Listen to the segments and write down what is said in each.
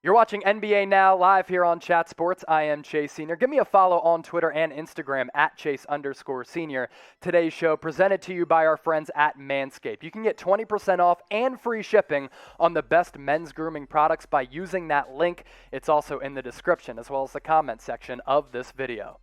You're watching NBA Now live here on Chat Sports. I am Chase Senior. Give me a follow on Twitter and Instagram at Chase_Senior. Today's show presented to you by our friends at Manscaped. You can get 20% off and free shipping on the best men's grooming products by using that link. It's also in the description as well as the comment section of this video.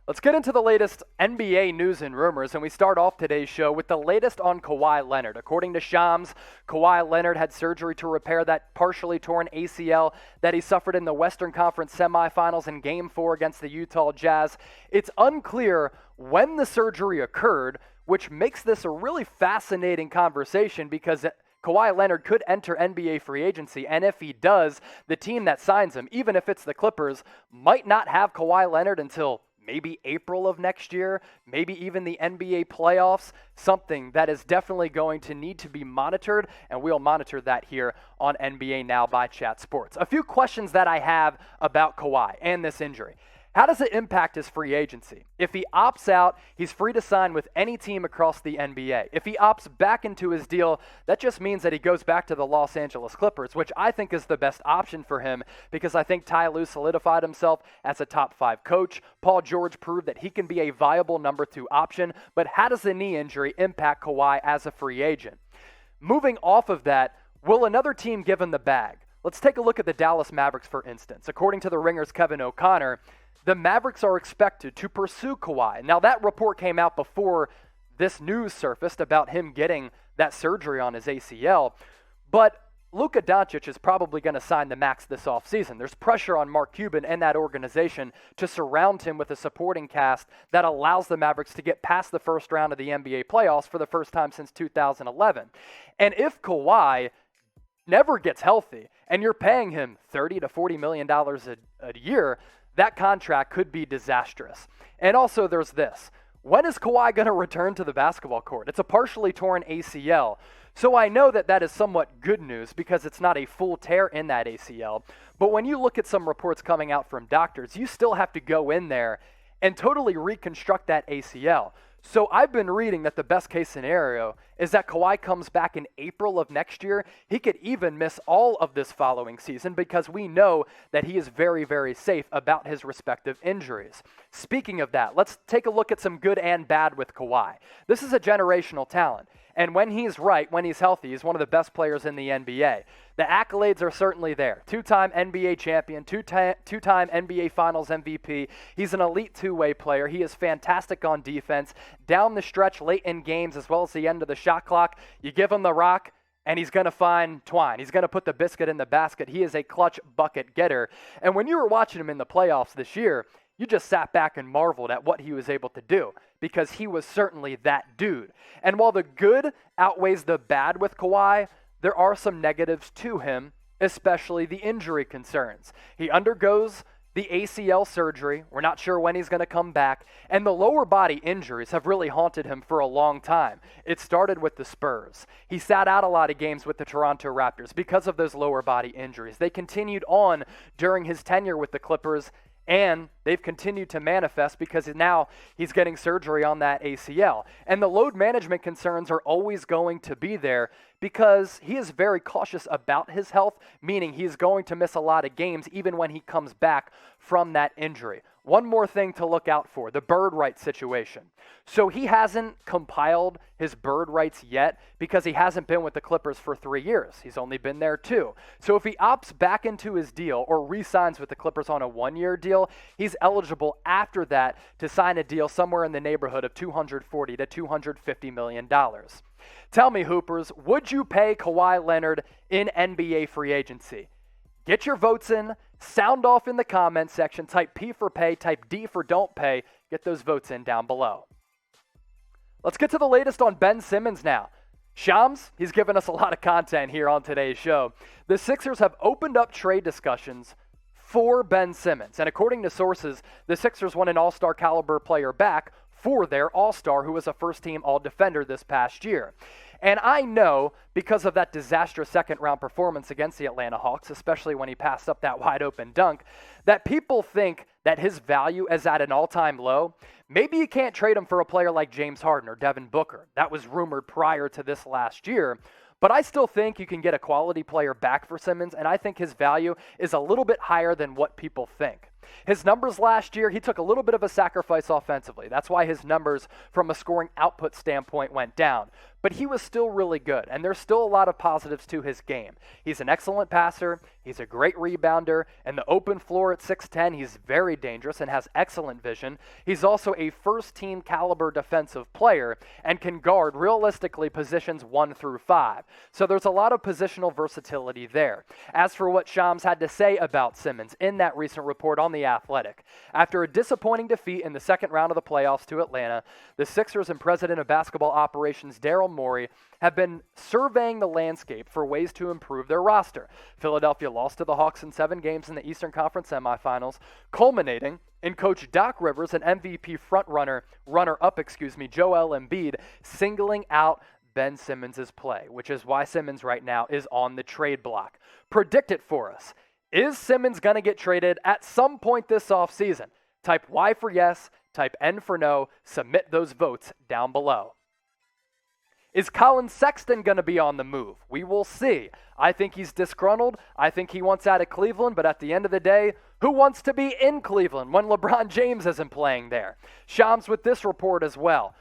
Let's get into the latest NBA news and rumors, and we start off today's show with the latest on Kawhi Leonard. According to Shams, Kawhi Leonard had surgery to repair that partially torn ACL that he suffered in the Western Conference semifinals in Game 4 against the Utah Jazz. It's unclear when the surgery occurred, which makes this a really fascinating conversation because Kawhi Leonard could enter NBA free agency, and if he does, the team that signs him, even if it's the Clippers, might not have Kawhi Leonard until maybe April of next year, maybe even the NBA playoffs, something that is definitely going to need to be monitored, and we'll monitor that here on NBA Now by Chat Sports. A few questions that I have about Kawhi and this injury. How does it impact his free agency? If he opts out, he's free to sign with any team across the NBA. If he opts back into his deal, that just means that he goes back to the Los Angeles Clippers, which I think is the best option for him because I think Ty Lue solidified himself as a top 5 coach. Paul George proved that he can be a viable number 2 option, but how does the knee injury impact Kawhi as a free agent? Moving off of that, will another team give him the bag? Let's take a look at the Dallas Mavericks, for instance. According to the Ringer's Kevin O'Connor, the Mavericks are expected to pursue Kawhi. Now, that report came out before this news surfaced about him getting that surgery on his ACL, but Luka Doncic is probably going to sign the max this offseason. There's pressure on Mark Cuban and that organization to surround him with a supporting cast that allows the Mavericks to get past the first round of the NBA playoffs for the first time since 2011. And if Kawhi never gets healthy and you're paying him $30 to $40 million a year, that contract could be disastrous. And also there's this. When is Kawhi going to return to the basketball court? It's a partially torn ACL. So I know that that is somewhat good news because it's not a full tear in that ACL. But when you look at some reports coming out from doctors, you still have to go in there and totally reconstruct that ACL. So I've been reading that the best case scenario is that Kawhi comes back in April of next year. He could even miss all of this following season because we know that he is very, very safe about his respective injuries. Speaking of that, let's take a look at some good and bad with Kawhi. This is a generational talent. And when he's right, when he's healthy, he's one of the best players in the NBA. The accolades are certainly there. 2-time NBA champion, two-time NBA Finals MVP. He's an elite two-way player. He is fantastic on defense. Down the stretch, late in games, as well as the end of the shot clock, you give him the rock, and he's going to find twine. He's going to put the biscuit in the basket. He is a clutch bucket getter. And when you were watching him in the playoffs this year, you just sat back and marveled at what he was able to do because he was certainly that dude. And while the good outweighs the bad with Kawhi, there are some negatives to him, especially the injury concerns. He undergoes the ACL surgery. We're not sure when he's going to come back. And the lower body injuries have really haunted him for a long time. It started with the Spurs. He sat out a lot of games with the Toronto Raptors because of those lower body injuries. They continued on during his tenure with the Clippers, and they've continued to manifest because now he's getting surgery on that ACL. And the load management concerns are always going to be there because he is very cautious about his health, meaning he's going to miss a lot of games even when he comes back from that injury. One more thing to look out for, the bird rights situation. So he hasn't compiled his bird rights yet because he hasn't been with the Clippers for 3 years. He's only been there 2. So if he opts back into his deal or re-signs with the Clippers on a 1-year deal, he's eligible after that to sign a deal somewhere in the neighborhood of $240 to $250 million. Tell me, Hoopers, would you pay Kawhi Leonard in NBA free agency? Get your votes in. Sound off in the comments section. Type P for pay. Type D for don't pay. Get those votes in down below. Let's get to the latest on Ben Simmons now. Shams, he's given us a lot of content here on today's show. The Sixers have opened up trade discussions for Ben Simmons. And according to sources, the Sixers want an all-star caliber player back for their all-star who was a first-team all-defender this past year. And I know, because of that disastrous second-round performance against the Atlanta Hawks, especially when he passed up that wide-open dunk, that people think that his value is at an all-time low. Maybe you can't trade him for a player like James Harden or Devin Booker. That was rumored prior to this last year. But I still think you can get a quality player back for Simmons, and I think his value is a little bit higher than what people think. His numbers last year, he took a little bit of a sacrifice offensively. That's why his numbers from a scoring output standpoint went down. But he was still really good, and there's still a lot of positives to his game. He's an excellent passer, he's a great rebounder, and the open floor at 6'10", he's very dangerous and has excellent vision. He's also a first-team caliber defensive player and can guard, realistically, positions 1 through 5. So there's a lot of positional versatility there. As for what Shams had to say about Simmons in that recent report on The Athletic, after a disappointing defeat in the second round of the playoffs to Atlanta, the Sixers and president of basketball operations Daryl Morey have been surveying the landscape for ways to improve their roster. Philadelphia lost to the Hawks in 7 games in the Eastern Conference semifinals, culminating in Coach Doc Rivers and MVP runner-up, Joel Embiid, singling out Ben Simmons' play, which is why Simmons right now is on the trade block. Predict it for us. Is Simmons going to get traded at some point this offseason? Type Y for yes, type N for no, submit those votes down below. Is Collin Sexton going to be on the move? We will see. I think he's disgruntled. I think he wants out of Cleveland, but at the end of the day, who wants to be in Cleveland when LeBron James isn't playing there? Shams with this report as well.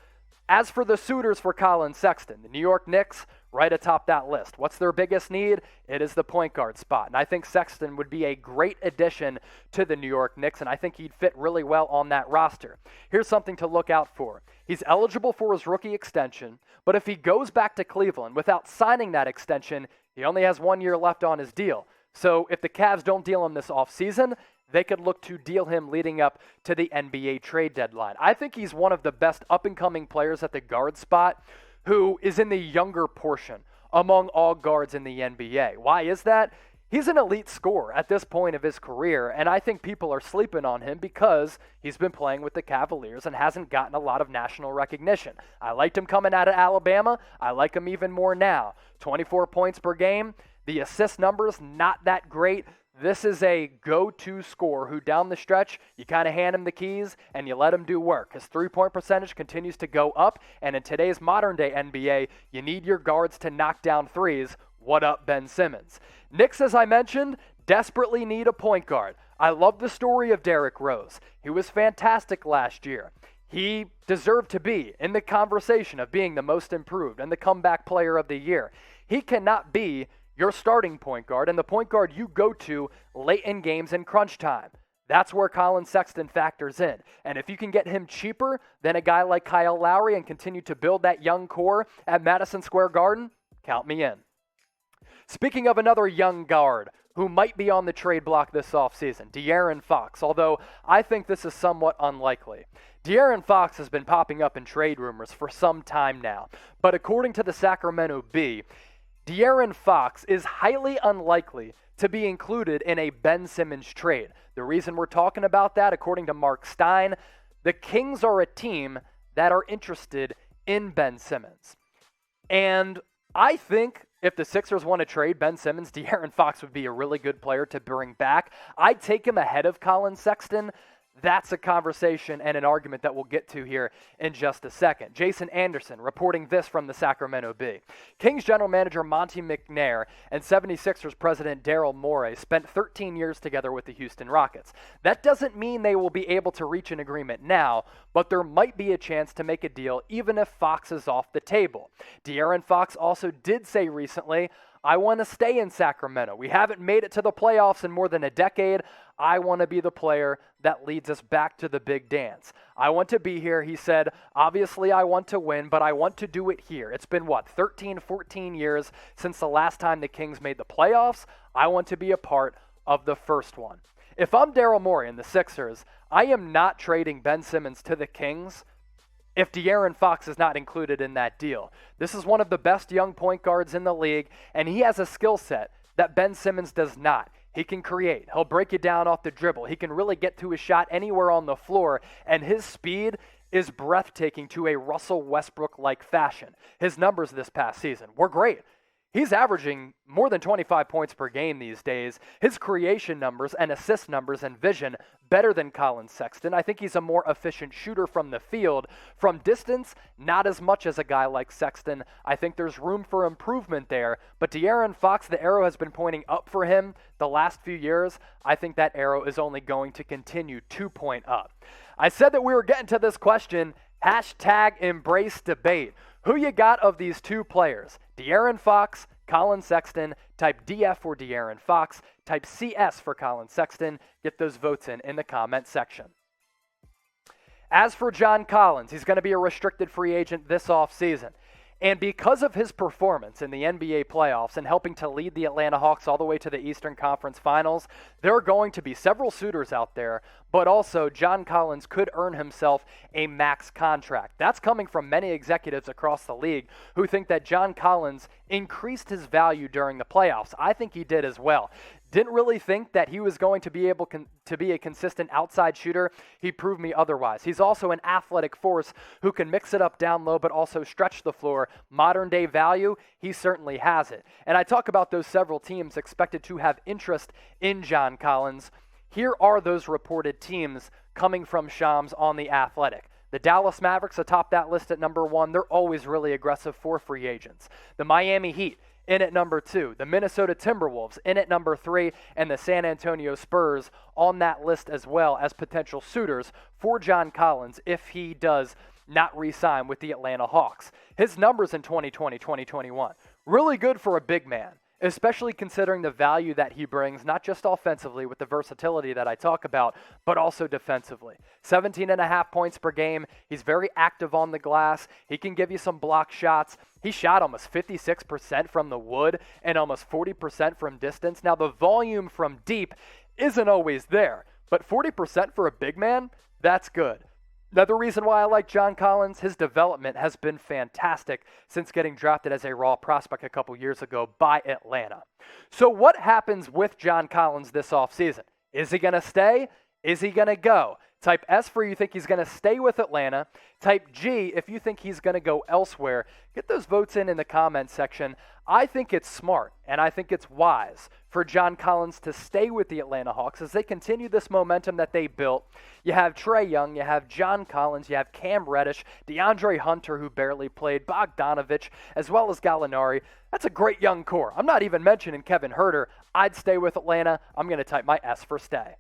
As for the suitors for Collin Sexton, the New York Knicks right atop that list. What's their biggest need? It is the point guard spot. And I think Sexton would be a great addition to the New York Knicks, and I think he'd fit really well on that roster. Here's something to look out for. He's eligible for his rookie extension, but if he goes back to Cleveland without signing that extension, he only has 1 year left on his deal. So if the Cavs don't deal him this offseason, they could look to deal him leading up to the NBA trade deadline. I think he's one of the best up-and-coming players at the guard spot who is in the younger portion among all guards in the NBA. Why is that? He's an elite scorer at this point of his career, and I think people are sleeping on him because he's been playing with the Cavaliers and hasn't gotten a lot of national recognition. I liked him coming out of Alabama. I like him even more now. 24 points per game. The assist numbers, not that great. This is a go-to scorer who down the stretch, you kind of hand him the keys and you let him do work. His three-point percentage continues to go up, and in today's modern-day NBA, you need your guards to knock down threes. What up, Ben Simmons? Knicks, as I mentioned, desperately need a point guard. I love the story of Derrick Rose. He was fantastic last year. He deserved to be in the conversation of being the most improved and the comeback player of the year. He cannot be your starting point guard and the point guard you go to late in games in crunch time. That's where Collin Sexton factors in. And if you can get him cheaper than a guy like Kyle Lowry and continue to build that young core at Madison Square Garden, count me in. Speaking of another young guard who might be on the trade block this offseason, De'Aaron Fox, although I think this is somewhat unlikely. De'Aaron Fox has been popping up in trade rumors for some time now, but according to the Sacramento Bee, De'Aaron Fox is highly unlikely to be included in a Ben Simmons trade. The reason we're talking about that, according to Mark Stein, the Kings are a team that are interested in Ben Simmons. And I think if the Sixers want to trade Ben Simmons, De'Aaron Fox would be a really good player to bring back. I'd take him ahead of Collin Sexton. That's a conversation and an argument that we'll get to here in just a second. Jason Anderson reporting this from the Sacramento Bee. Kings general manager Monte McNair and 76ers president Daryl Morey spent 13 years together with the Houston Rockets. That doesn't mean they will be able to reach an agreement now, but there might be a chance to make a deal even if Fox is off the table. De'Aaron Fox also did say recently, I want to stay in Sacramento. We haven't made it to the playoffs in more than a decade. I want to be the player that leads us back to the big dance. I want to be here, he said. Obviously, I want to win, but I want to do it here. It's been, 13, 14 years since the last time the Kings made the playoffs. I want to be a part of the first one. If I'm Daryl Morey and the Sixers, I am not trading Ben Simmons to the Kings if De'Aaron Fox is not included in that deal. This is one of the best young point guards in the league, and he has a skill set that Ben Simmons does not. He can create. He'll break you down off the dribble. He can really get to his shot anywhere on the floor, and his speed is breathtaking to a Russell Westbrook-like fashion. His numbers this past season were great. He's averaging more than 25 points per game these days. His creation numbers and assist numbers and vision better than Collin Sexton. I think he's a more efficient shooter from the field. From distance, not as much as a guy like Sexton. I think there's room for improvement there. But De'Aaron Fox, the arrow has been pointing up for him the last few years. I think that arrow is only going to continue to point up. I said that we were getting to this question. Hashtag embrace debate. Who you got of these two players? De'Aaron Fox, Collin Sexton. Type DF for De'Aaron Fox. Type CS for Collin Sexton. Get those votes in the comment section. As for John Collins, he's going to be a restricted free agent this offseason. And because of his performance in the NBA playoffs and helping to lead the Atlanta Hawks all the way to the Eastern Conference Finals, there are going to be several suitors out there, but also John Collins could earn himself a max contract. That's coming from many executives across the league who think that John Collins increased his value during the playoffs. I think he did as well. Didn't really think that he was going to be able to be a consistent outside shooter. He proved me otherwise. He's also an athletic force who can mix it up down low but also stretch the floor. Modern day value, he certainly has it. And I talk about those several teams expected to have interest in John Collins. Here are those reported teams coming from Shams on The Athletic. The Dallas Mavericks atop that list at number 1. They're always really aggressive for free agents. The Miami Heat in at number 2, the Minnesota Timberwolves in at number 3, and the San Antonio Spurs on that list as well as potential suitors for John Collins if he does not re-sign with the Atlanta Hawks. His numbers in 2020-2021, really good for a big man, especially considering the value that he brings, not just offensively with the versatility that I talk about, but also defensively. 17.5 points per game. He's very active on the glass. He can give you some block shots. He shot almost 56% from the wood and almost 40% from distance. Now, the volume from deep isn't always there, but 40% for a big man, that's good. Another reason why I like John Collins, his development has been fantastic since getting drafted as a raw prospect a couple years ago by Atlanta. So what happens with John Collins this offseason? Is he going to stay? Is he going to go? Type S for you think he's going to stay with Atlanta. Type G if you think he's going to go elsewhere. Get those votes in the comments section. I think it's smart and I think it's wise for John Collins to stay with the Atlanta Hawks as they continue this momentum that they built. You have Trae Young, you have John Collins, you have Cam Reddish, DeAndre Hunter, who barely played, Bogdanovich, as well as Gallinari. That's a great young core. I'm not even mentioning Kevin Huerter. I'd stay with Atlanta. I'm going to type my S for stay.